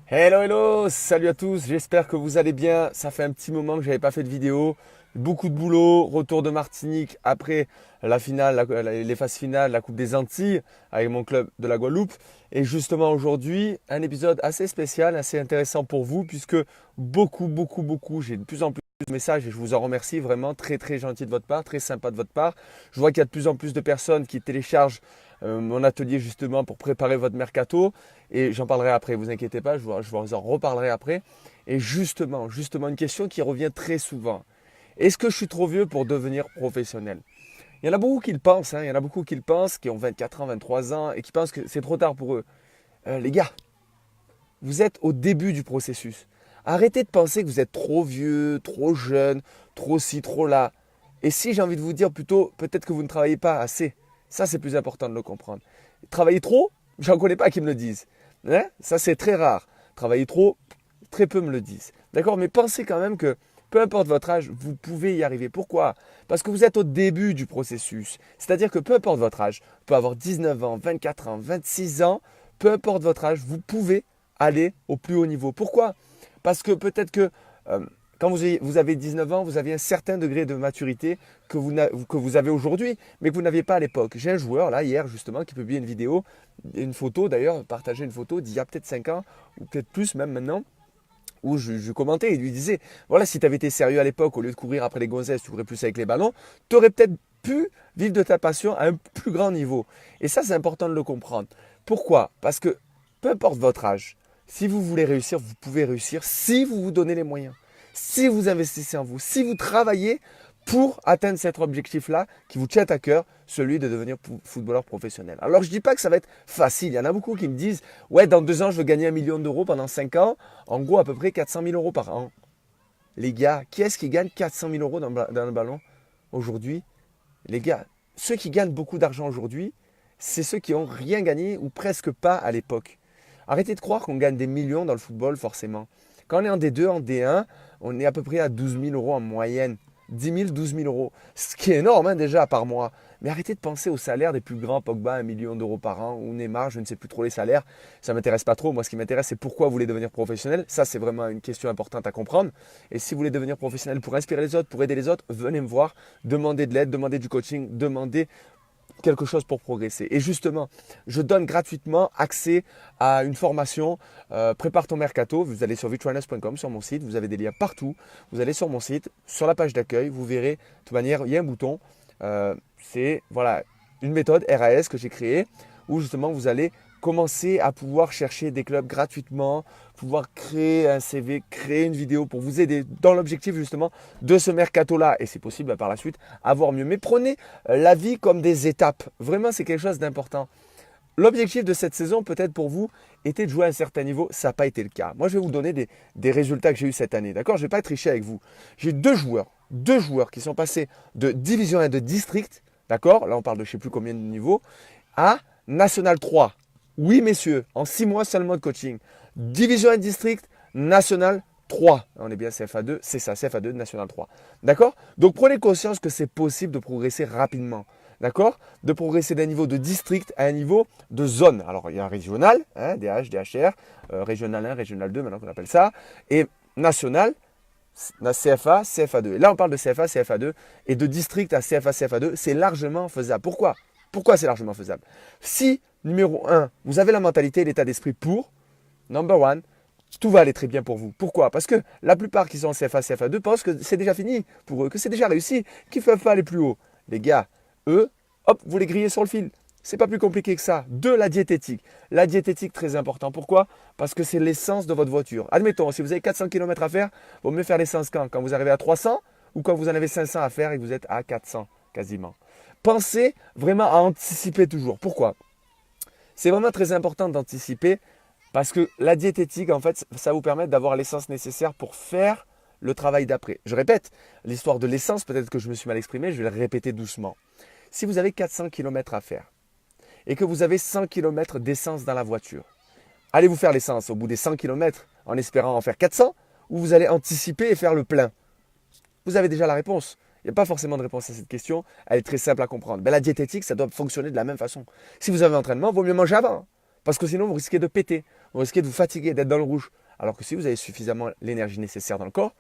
Hello, hello, salut à tous, j'espère que vous allez bien. Ça fait un petit moment que j'avais pas fait de vidéo. Beaucoup de boulot, retour de Martinique après la finale, les phases finales, la Coupe des Antilles avec mon club de la Guadeloupe. Et justement aujourd'hui, un épisode assez spécial, assez intéressant pour vous puisque beaucoup, j'ai de plus en plus de messages et je vous en remercie vraiment, très gentil de votre part, très sympa de votre part. Je vois qu'il y a de plus en plus de personnes qui téléchargent mon atelier justement pour préparer votre mercato. Et j'en parlerai après, vous inquiétez pas, je vous en reparlerai après. Et justement, une question qui revient très souvent. Est-ce que je suis trop vieux pour devenir professionnel? Il y en a beaucoup qui le pensent, hein, il y en a beaucoup qui le pensent, qui ont 24 ans, 23 ans et qui pensent que c'est trop tard pour eux. Les gars, vous êtes au début du processus. Arrêtez de penser que vous êtes trop vieux, trop jeune, trop ci, trop là. Et si j'ai envie de vous dire plutôt, peut-être que vous ne travaillez pas assez. Ça, c'est plus important de le comprendre. Travailler trop, j'en connais pas qui me le disent. Hein, ça, c'est très rare. Travailler trop, très peu me le disent. D'accord? Mais pensez quand même que peu importe votre âge, vous pouvez y arriver. Pourquoi? Parce que vous êtes au début du processus. C'est-à-dire que peu importe votre âge, vous pouvez avoir 19 ans, 24 ans, 26 ans, peu importe votre âge, vous pouvez aller au plus haut niveau. Pourquoi? Parce que peut-être que quand vous avez 19 ans, vous avez un certain degré de maturité que vous avez aujourd'hui, mais que vous n'aviez pas à l'époque. J'ai un joueur, là, hier, justement, qui publie une vidéo, une photo d'ailleurs, partagé une photo d'il y a peut-être 5 ans, ou peut-être plus même maintenant, où je commentais et lui disais, voilà, si tu avais été sérieux à l'époque, au lieu de courir après les gonzesses, tu courais plus avec les ballons, tu aurais peut-être pu vivre de ta passion à un plus grand niveau. Et ça, c'est important de le comprendre. Pourquoi? Parce que peu importe votre âge, si vous voulez réussir, vous pouvez réussir si vous vous donnez les moyens, si vous investissez en vous, si vous travaillez pour atteindre cet objectif-là qui vous tient à cœur, celui de devenir footballeur professionnel. Alors je ne dis pas que ça va être facile. Il y en a beaucoup qui me disent, ouais, dans 2 ans, je veux gagner 1 million d'euros pendant 5 ans. En gros, à peu près 400 000 euros par an. Les gars, qui est-ce qui gagne 400 000 euros dans le ballon aujourd'hui? Les gars, ceux qui gagnent beaucoup d'argent aujourd'hui, c'est ceux qui n'ont rien gagné ou presque pas à l'époque. Arrêtez de croire qu'on gagne des millions dans le football, forcément. Quand on est en D2, en D1, on est à peu près à 12 000 euros en moyenne. 10 000, 12 000 euros. Ce qui est énorme hein, déjà par mois. Mais arrêtez de penser au salaire des plus grands, Pogba, 1 million d'euros par an, ou Neymar, je ne sais plus trop les salaires. Ça ne m'intéresse pas trop. Moi, ce qui m'intéresse, c'est pourquoi vous voulez devenir professionnel. Ça, c'est vraiment une question importante à comprendre. Et si vous voulez devenir professionnel pour inspirer les autres, pour aider les autres, venez me voir, demandez de l'aide, demandez du coaching, demandez quelque chose pour progresser. Et justement, je donne gratuitement accès à une formation Prépare ton mercato. Vous allez sur vitrunners.com, sur mon site, vous avez des liens partout. Vous allez sur mon site, sur la page d'accueil, vous verrez, de toute manière, il y a un bouton. C'est voilà, une méthode RAS que j'ai créée où justement vous allez commencer à pouvoir chercher des clubs gratuitement, pouvoir créer un CV, créer une vidéo pour vous aider dans l'objectif justement de ce mercato-là. Et c'est possible par la suite avoir mieux. Mais prenez la vie comme des étapes. Vraiment, c'est quelque chose d'important. L'objectif de cette saison, peut-être pour vous, était de jouer à un certain niveau. Ça n'a pas été le cas. Moi, je vais vous donner des résultats que j'ai eu cette année. D'accord? Je ne vais pas tricher avec vous. J'ai deux joueurs qui sont passés de Division 1 de District, d'accord? Là, on parle de je ne sais plus combien de niveaux, à National 3. Oui, messieurs, en 6 mois seulement de coaching. Division 1 District, National 3. On est bien CFA2, c'est ça, CFA2, National 3. D'accord? Donc prenez conscience que c'est possible de progresser rapidement. D'accord? De progresser d'un niveau de district à un niveau de zone. Alors il y a un régional, hein, DH, DHR, régional 1, régional 2, maintenant qu'on appelle ça, et national, CFA, CFA2. Et là on parle de CFA, CFA2, et de district à CFA, CFA2, c'est largement faisable. Pourquoi? Pourquoi c'est largement faisable? Si, numéro 1, vous avez la mentalité et l'état d'esprit pour, number 1, tout va aller très bien pour vous. Pourquoi? Parce que la plupart qui sont en CFA, CFA2 pensent que c'est déjà fini pour eux, que c'est déjà réussi, qu'ils ne peuvent pas aller plus haut. Les gars, eux, hop, vous les grillez sur le fil. C'est pas plus compliqué que ça. La diététique. La diététique, très important. Pourquoi? Parce que c'est l'essence de votre voiture. Admettons, si vous avez 400 km à faire, il vaut mieux faire l'essence quand vous arrivez à 300 ou quand vous en avez 500 à faire et que vous êtes à 400 quasiment. Pensez vraiment à anticiper toujours. Pourquoi? C'est vraiment très important d'anticiper parce que la diététique, en fait, ça vous permet d'avoir l'essence nécessaire pour faire le travail d'après. Je répète, l'histoire de l'essence, peut-être que je me suis mal exprimé, je vais le répéter doucement. Si vous avez 400 km à faire et que vous avez 100 km d'essence dans la voiture, allez-vous faire l'essence au bout des 100 km en espérant en faire 400 ou vous allez anticiper et faire le plein? Vous avez déjà la réponse. Il n'y a pas forcément de réponse à cette question. Elle est très simple à comprendre. La diététique, ça doit fonctionner de la même façon. Si vous avez un entraînement, il vaut mieux manger avant. Parce que sinon, vous risquez de péter, vous risquez de vous fatiguer, d'être dans le rouge. Alors que si vous avez suffisamment l'énergie nécessaire dans le corps,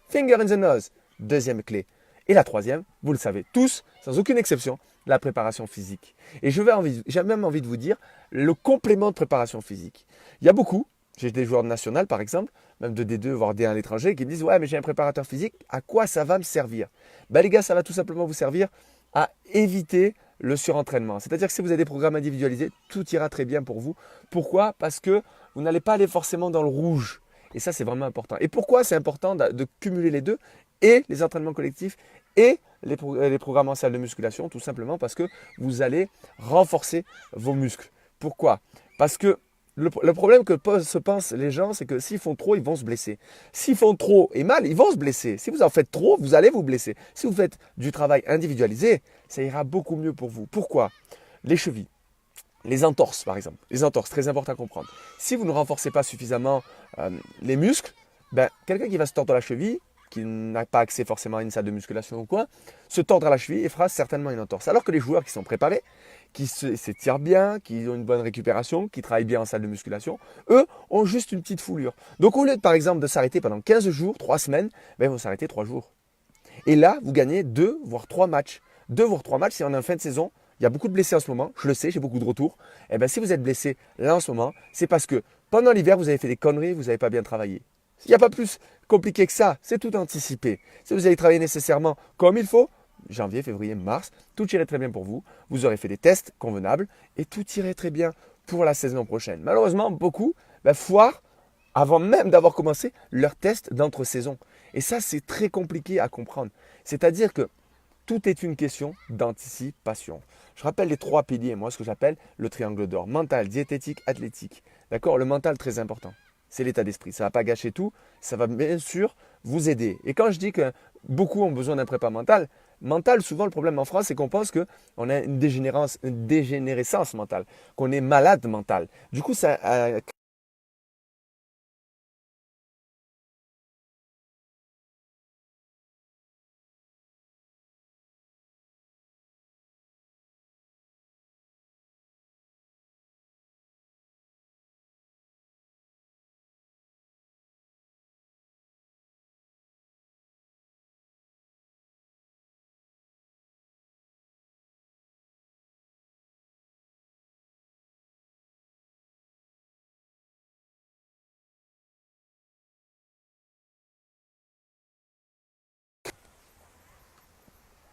finger in the nose, deuxième clé. Et la troisième, vous le savez tous, sans aucune exception, la préparation physique. Et j'ai même envie de vous dire le complément de préparation physique. Il y a beaucoup, j'ai des joueurs de national par exemple, même de D2 voire D1 à l'étranger, qui me disent ouais mais j'ai un préparateur physique, à quoi ça va me servir? Ben les gars, ça va tout simplement vous servir à éviter le surentraînement. C'est-à-dire que si vous avez des programmes individualisés, tout ira très bien pour vous. Pourquoi? Parce que vous n'allez pas aller forcément dans le rouge. Et ça, c'est vraiment important. Et pourquoi c'est important de cumuler les deux, et les entraînements collectifs et les programmes en salle de musculation? Tout simplement parce que vous allez renforcer vos muscles. Pourquoi? Parce que le problème que se pensent les gens, c'est que s'ils font trop, ils vont se blesser. S'ils font trop et mal, ils vont se blesser. Si vous en faites trop, vous allez vous blesser. Si vous faites du travail individualisé, ça ira beaucoup mieux pour vous. Pourquoi? Les chevilles, les entorses par exemple. Les entorses, très important à comprendre. Si vous ne renforcez pas suffisamment les muscles, ben, quelqu'un qui va se tordre la cheville, qui n'a pas accès forcément à une salle de musculation ou quoi, se tordra la cheville et fera certainement une entorse. Alors que les joueurs qui sont préparés, qui s'étirent bien, qui ont une bonne récupération, qui travaillent bien en salle de musculation, eux ont juste une petite foulure. Donc au lieu par exemple de s'arrêter pendant 15 jours, 3 semaines, ben, ils vont s'arrêter 3 jours. Et là, vous gagnez 2 voire 3 matchs. 2 voire 3 matchs si on est en fin de saison. Il y a beaucoup de blessés en ce moment, je le sais, j'ai beaucoup de retours. Et bien si vous êtes blessé là en ce moment, c'est parce que pendant l'hiver, vous avez fait des conneries, vous n'avez pas bien travaillé. Il n'y a pas plus compliqué que ça, c'est tout anticipé. Si vous allez travailler nécessairement comme il faut, janvier, février, mars, tout irait très bien pour vous. Vous aurez fait des tests convenables et tout irait très bien pour la saison prochaine. Malheureusement, beaucoup foirent avant même d'avoir commencé leur test d'entre-saison. Et ça, c'est très compliqué à comprendre. C'est-à-dire que tout est une question d'anticipation. Je rappelle les 3 piliers, moi, ce que j'appelle le triangle d'or. Mental, diététique, athlétique. D'accord? Le mental, très important. C'est l'état d'esprit. Ça ne va pas gâcher tout. Ça va bien sûr vous aider. Et quand je dis que beaucoup ont besoin d'un prépa mental, souvent le problème en France, c'est qu'on pense qu'on a une dégénérescence mentale, qu'on est malade mental. Du coup, ça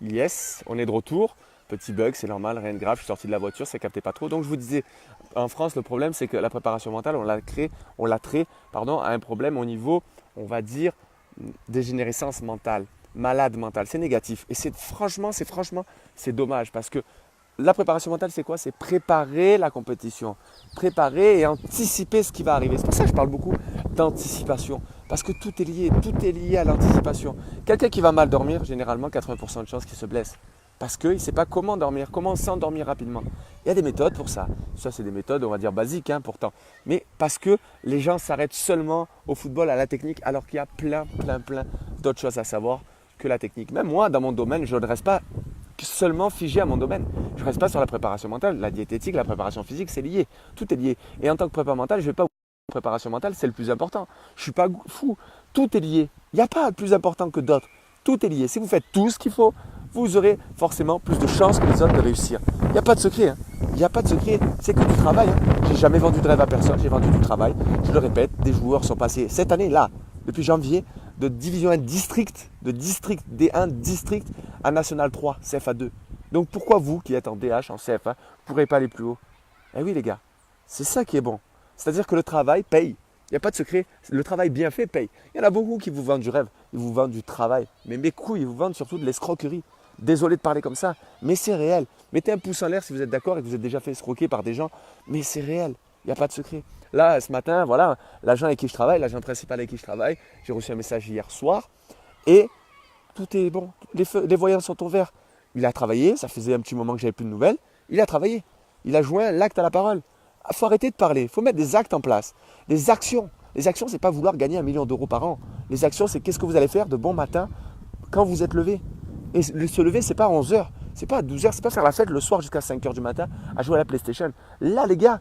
Yes, on est de retour. Petit bug, c'est normal, rien de grave. Je suis sorti de la voiture, ça ne captait pas trop. Donc je vous disais, en France, le problème, c'est que la préparation mentale, on l'a trait à un problème au niveau, on va dire, dégénérescence mentale, malade mentale. C'est négatif. Et c'est dommage parce que la préparation mentale, c'est quoi? C'est préparer la compétition, préparer et anticiper ce qui va arriver. C'est pour ça que je parle beaucoup d'anticipation, parce que tout est lié à l'anticipation. Quelqu'un qui va mal dormir, généralement 80% de chances qu'il se blesse, parce qu'il ne sait pas comment dormir, comment s'endormir rapidement. Il y a des méthodes pour ça. Ça, c'est des méthodes, on va dire, basiques pourtant. Mais parce que les gens s'arrêtent seulement au football, à la technique, alors qu'il y a plein d'autres choses à savoir que la technique. Même moi, dans mon domaine, je ne reste pas seulement figé à mon domaine. Je ne reste pas sur la préparation mentale. La diététique, la préparation physique, c'est lié. Tout est lié. Et en tant que prépa mentale, je ne vais pas vous dire que la préparation mentale, c'est le plus important. Je ne suis pas fou. Tout est lié. Il n'y a pas de plus important que d'autres. Tout est lié. Si vous faites tout ce qu'il faut, vous aurez forcément plus de chances que les autres de réussir. Il n'y a pas de secret. Il n'y a pas de secret. C'est que du travail. J'ai jamais vendu de rêve à personne. J'ai vendu du travail. Je le répète, des joueurs sont passés cette année-là, depuis janvier, de division 1 district, de district D1 district à National 3, CFA 2. Donc pourquoi vous qui êtes en DH, en CFA, ne pourrez pas aller plus haut? Eh oui les gars, c'est ça qui est bon. C'est-à-dire que le travail paye. Il n'y a pas de secret. Le travail bien fait paye. Il y en a beaucoup qui vous vendent du rêve, ils vous vendent du travail. Mais mes couilles, ils vous vendent surtout de l'escroquerie. Désolé de parler comme ça, mais c'est réel. Mettez un pouce en l'air si vous êtes d'accord et que vous êtes déjà fait escroquer par des gens. Mais c'est réel. Il n'y a pas de secret. Là, ce matin, voilà, l'agent avec qui je travaille, l'agent principal avec qui je travaille, j'ai reçu un message hier soir et tout est bon. Les voyants sont au vert. Il a travaillé, ça faisait un petit moment que j'avais plus de nouvelles. Il a travaillé. Il a joint l'acte à la parole. Il faut arrêter de parler. Il faut mettre des actes en place, des actions. Les actions, ce n'est pas vouloir gagner 1 million d'euros par an. Les actions, c'est qu'est-ce que vous allez faire de bon matin quand vous êtes levé. Et se lever, ce n'est pas à 11 heures. C'est pas à 12h, c'est pas faire la fête le soir jusqu'à 5h du matin à jouer à la PlayStation. Là, les gars,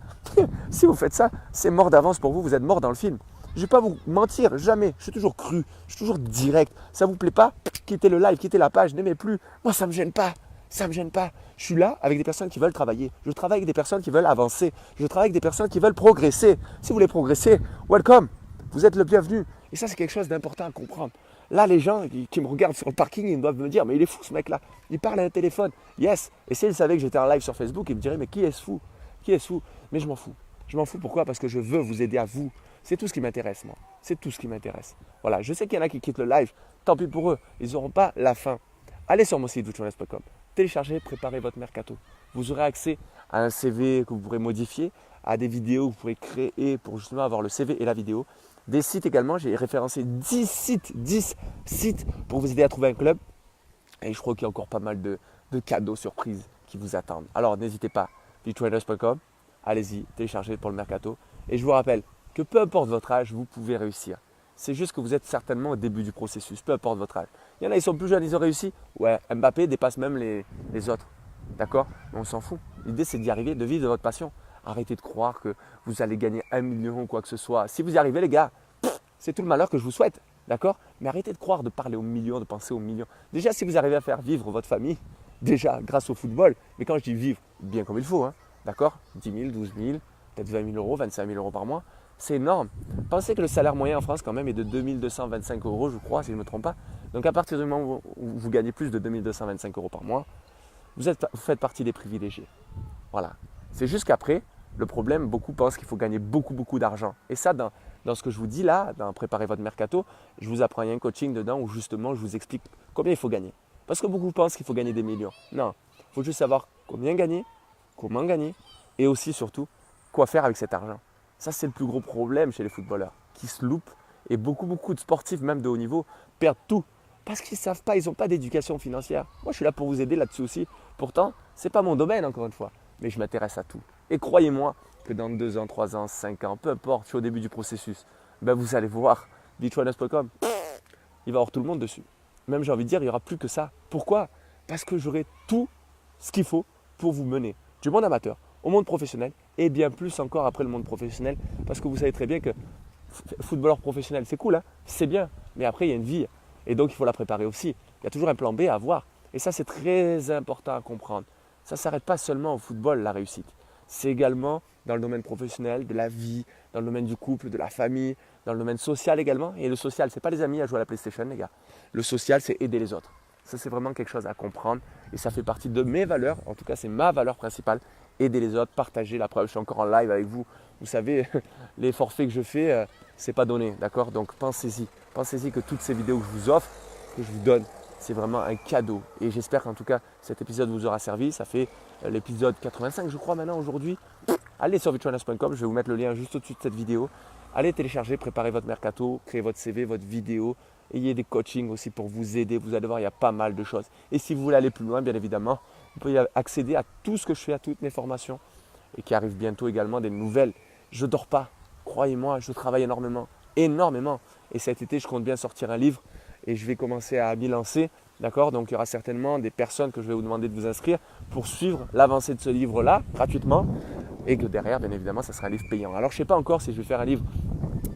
si vous faites ça, c'est mort d'avance pour vous, vous êtes mort dans le film. Je ne vais pas vous mentir, jamais. Je suis toujours cru, je suis toujours direct. Ça ne vous plaît pas? Quittez le live, quittez la page, n'aimez plus. Moi, ça ne me gêne pas. Ça ne me gêne pas. Je suis là avec des personnes qui veulent travailler. Je travaille avec des personnes qui veulent avancer. Je travaille avec des personnes qui veulent progresser. Si vous voulez progresser, welcome. Vous êtes le bienvenu. Et ça, c'est quelque chose d'important à comprendre. Là, les gens qui me regardent sur le parking, ils doivent me dire, mais il est fou ce mec-là. Il parle à un téléphone. Yes. Et s'ils savaient que j'étais en live sur Facebook, ils me diraient, mais qui est-ce fou? Qui est-ce fou? Mais je m'en fous. Je m'en fous. Pourquoi? Parce que je veux vous aider à vous. C'est tout ce qui m'intéresse, moi. C'est tout ce qui m'intéresse. Voilà. Je sais qu'il y en a qui quittent le live. Tant pis pour eux. Ils n'auront pas la fin. Allez sur mon site www.witchwellness.com. Téléchargez, préparez votre mercato. Vous aurez accès à un CV que vous pourrez modifier, à des vidéos que vous pourrez créer pour justement avoir le CV et la vidéo. Des sites également, j'ai référencé 10 sites pour vous aider à trouver un club. Et je crois qu'il y a encore pas mal de cadeaux surprises qui vous attendent. Alors n'hésitez pas, witchwellness.com, allez-y, téléchargez pour le mercato. Et je vous rappelle que peu importe votre âge, vous pouvez réussir. C'est juste que vous êtes certainement au début du processus, peu importe votre âge. Il y en a, ils sont plus jeunes, ils ont réussi. Ouais, Mbappé dépasse même les autres. D'accord? Mais on s'en fout. L'idée, c'est d'y arriver, de vivre de votre passion. Arrêtez de croire que vous allez gagner 1 million ou quoi que ce soit. Si vous y arrivez, les gars, c'est tout le malheur que je vous souhaite. D'accord? Mais arrêtez de croire, de parler aux millions, de penser aux millions. Déjà, si vous arrivez à faire vivre votre famille, déjà grâce au football, mais quand je dis vivre, bien comme il faut, hein, d'accord? 10 000, 12 000, peut-être 20 000 euros, 25 000 euros par mois. C'est énorme. Pensez que le salaire moyen en France, quand même, est de 2 225 euros, je crois, si je ne me trompe pas. Donc, à partir du moment où vous gagnez plus de 2 225 euros par mois, vous faites partie des privilégiés. Voilà. C'est juste qu'après, le problème, beaucoup pensent qu'il faut gagner beaucoup d'argent. Et ça, dans ce que je vous dis là, dans Préparer votre mercato, je vous apprends, il y a un coaching dedans où justement, je vous explique combien il faut gagner. Parce que beaucoup pensent qu'il faut gagner des millions. Non, il faut juste savoir combien gagner, comment gagner et aussi, surtout, quoi faire avec cet argent. Ça, c'est le plus gros problème chez les footballeurs qui se loupent et beaucoup de sportifs, même de haut niveau, perdent tout parce qu'ils ne savent pas, ils n'ont pas d'éducation financière. Moi, je suis là pour vous aider là-dessus aussi. Pourtant, ce n'est pas mon domaine, encore une fois, mais je m'intéresse à tout. Et croyez-moi que dans 2 ans, 3 ans, 5 ans, peu importe, je suis au début du processus, ben vous allez voir, witchwellness.com, il va y avoir tout le monde dessus. Même, j'ai envie de dire, il n'y aura plus que ça. Pourquoi? Parce que j'aurai tout ce qu'il faut pour vous mener du monde amateur au monde professionnel et bien plus encore après le monde professionnel. Parce que vous savez très bien que footballeur professionnel, c'est cool, hein, c'est bien. Mais après, il y a une vie et donc il faut la préparer aussi. Il y a toujours un plan B à avoir. Et ça, c'est très important à comprendre. Ça ne s'arrête pas seulement au football, la réussite. C'est également dans le domaine professionnel, de la vie, dans le domaine du couple, de la famille, dans le domaine social également. Et le social, ce n'est pas les amis à jouer à la PlayStation, les gars. Le social, c'est aider les autres. Ça, c'est vraiment quelque chose à comprendre. Et ça fait partie de mes valeurs. En tout cas, c'est ma valeur principale. Aider les autres, partager. La preuve, je suis encore en live avec vous. Vous savez, les forfaits que je fais, ce n'est pas donné. D'accord? Donc, pensez-y. Pensez-y que toutes ces vidéos que je vous offre, que je vous donne, c'est vraiment un cadeau. Et j'espère qu'en tout cas, cet épisode vous aura servi. Ça fait l'épisode 85, je crois, maintenant, aujourd'hui. Allez sur witchwellness.com, je vais vous mettre le lien juste au-dessus de cette vidéo. Allez télécharger, préparez votre mercato, créez votre CV, votre vidéo. Ayez des coachings aussi pour vous aider. Vous allez voir, il y a pas mal de choses. Et si vous voulez aller plus loin, bien évidemment, vous pouvez accéder à tout ce que je fais, à toutes mes formations. Et qui arrivent bientôt également des nouvelles. Je ne dors pas. Croyez-moi, je travaille énormément. Énormément. Et cet été, je compte bien sortir un livre. Et je vais commencer à m'y lancer. D'accord? Donc, il y aura certainement des personnes que je vais vous demander de vous inscrire pour suivre l'avancée de ce livre-là gratuitement. Et que derrière, bien évidemment, ça sera un livre payant. Alors, je ne sais pas encore si je vais faire un livre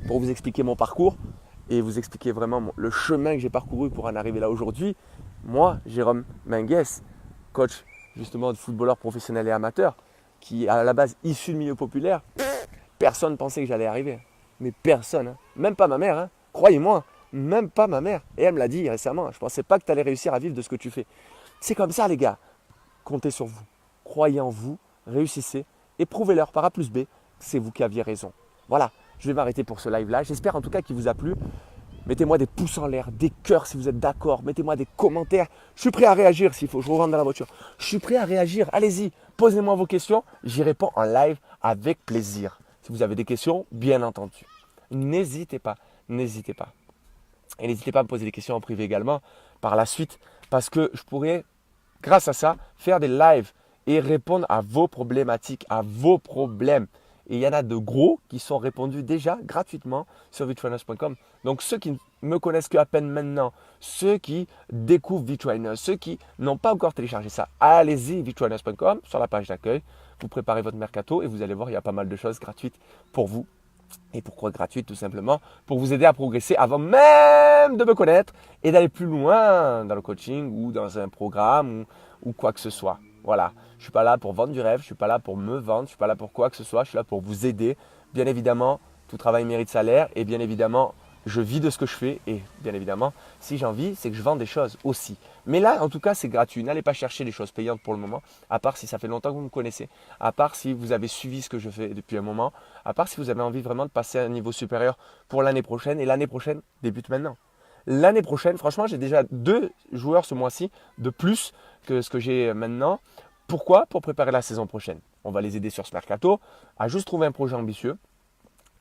pour vous expliquer mon parcours et vous expliquer vraiment le chemin que j'ai parcouru pour en arriver là aujourd'hui. Moi, Jérôme Minguès, coach justement de footballeur professionnel et amateur, qui est à la base issu de milieu populaire, personne ne pensait que j'allais arriver. Mais personne, hein. Même pas ma mère, hein. Croyez-moi, même pas ma mère. Et elle me l'a dit récemment, je ne pensais pas que tu allais réussir à vivre de ce que tu fais. C'est comme ça les gars, comptez sur vous, croyez en vous, réussissez et prouvez-leur par A plus B que c'est vous qui aviez raison. Voilà, je vais m'arrêter pour ce live là, j'espère en tout cas qu'il vous a plu. Mettez-moi des pouces en l'air, des cœurs si vous êtes d'accord, mettez-moi des commentaires. Je suis prêt à réagir s'il faut, je vous rentre dans la voiture. Je suis prêt à réagir, allez-y, posez-moi vos questions, j'y réponds en live avec plaisir. Si vous avez des questions, bien entendu. N'hésitez pas, n'hésitez pas. Et n'hésitez pas à me poser des questions en privé également par la suite parce que je pourrais, grâce à ça, faire des lives et répondre à vos problématiques, à vos problèmes. Et il y en a de gros qui sont répondus déjà gratuitement sur VTrainers.com. Donc ceux qui ne me connaissent qu'à peine maintenant, ceux qui découvrent VTrainers, ceux qui n'ont pas encore téléchargé ça, allez-y VTrainers.com sur la page d'accueil. Vous préparez votre mercato et vous allez voir, il y a pas mal de choses gratuites pour vous. Et pourquoi gratuite? Tout simplement pour vous aider à progresser avant même de me connaître et d'aller plus loin dans le coaching ou dans un programme ou quoi que ce soit. Voilà, je ne suis pas là pour vendre du rêve, je ne suis pas là pour me vendre, je ne suis pas là pour quoi que ce soit, je suis là pour vous aider. Bien évidemment, tout travail mérite salaire et bien évidemment, je vis de ce que je fais et bien évidemment, si j'en vis, c'est que je vends des choses aussi. Mais là, en tout cas, c'est gratuit. N'allez pas chercher des choses payantes pour le moment, à part si ça fait longtemps que vous me connaissez, à part si vous avez suivi ce que je fais depuis un moment, à part si vous avez envie vraiment de passer à un niveau supérieur pour l'année prochaine. Et l'année prochaine débute maintenant. L'année prochaine, franchement, j'ai déjà 2 joueurs ce mois-ci de plus que ce que j'ai maintenant. Pourquoi? Pour préparer la saison prochaine. On va les aider sur ce mercato à juste trouver un projet ambitieux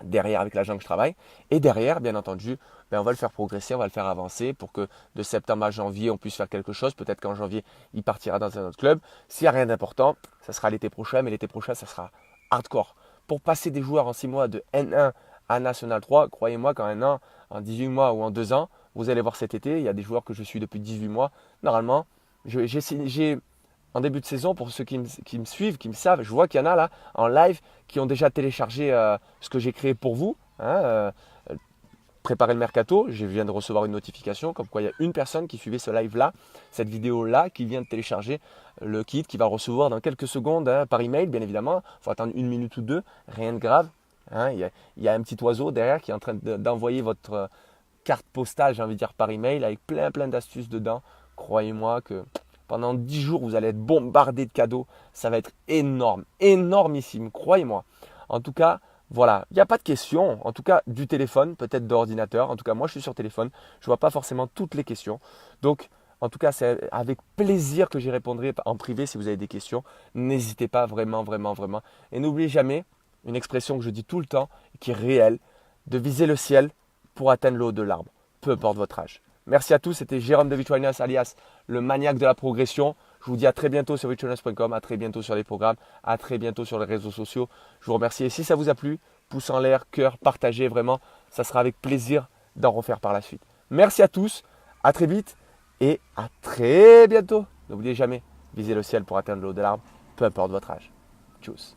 derrière avec l'agent que je travaille. Et derrière, bien entendu, on va le faire progresser, on va le faire avancer pour que de septembre à janvier, on puisse faire quelque chose. Peut-être qu'en janvier, il partira dans un autre club. S'il n'y a rien d'important, ça sera l'été prochain, mais l'été prochain, ça sera hardcore. Pour passer des joueurs en 6 mois de N1 à National 3, croyez-moi qu'en un an, en 18 mois ou en 2 ans, vous allez voir cet été, il y a des joueurs que je suis depuis 18 mois. Normalement, j'ai en début de saison, pour ceux qui me suivent, qui me savent, je vois qu'il y en a là en live qui ont déjà téléchargé ce que j'ai créé pour vous. Préparer le mercato, je viens de recevoir une notification comme quoi il y a une personne qui suivait ce live-là, cette vidéo-là, qui vient de télécharger le kit, qui va le recevoir dans quelques secondes par email, bien évidemment. Il faut attendre 1 minute ou 2, rien de grave. Il y a un petit oiseau derrière qui est en train d'envoyer votre carte postale, j'ai envie de dire, par email, avec plein d'astuces dedans. Croyez-moi que pendant 10 jours, vous allez être bombardé de cadeaux. Ça va être énorme, énormissime, croyez-moi. En tout cas, voilà, il n'y a pas de questions, en tout cas du téléphone, peut-être d'ordinateur. En tout cas, moi je suis sur téléphone, je ne vois pas forcément toutes les questions. Donc, en tout cas, c'est avec plaisir que j'y répondrai en privé si vous avez des questions. N'hésitez pas vraiment. Et n'oubliez jamais une expression que je dis tout le temps, qui est réelle, de viser le ciel pour atteindre le haut de l'arbre, peu importe votre âge. Merci à tous, c'était Jérôme de VTrainers alias le maniaque de la progression. Je vous dis à très bientôt sur VTrainers.com, à très bientôt sur les programmes, à très bientôt sur les réseaux sociaux. Je vous remercie et si ça vous a plu, pouce en l'air, cœur, partagez vraiment. Ça sera avec plaisir d'en refaire par la suite. Merci à tous, à très vite et à très bientôt. N'oubliez jamais, visez le ciel pour atteindre le haut de l'arbre, peu importe votre âge. Tchuss.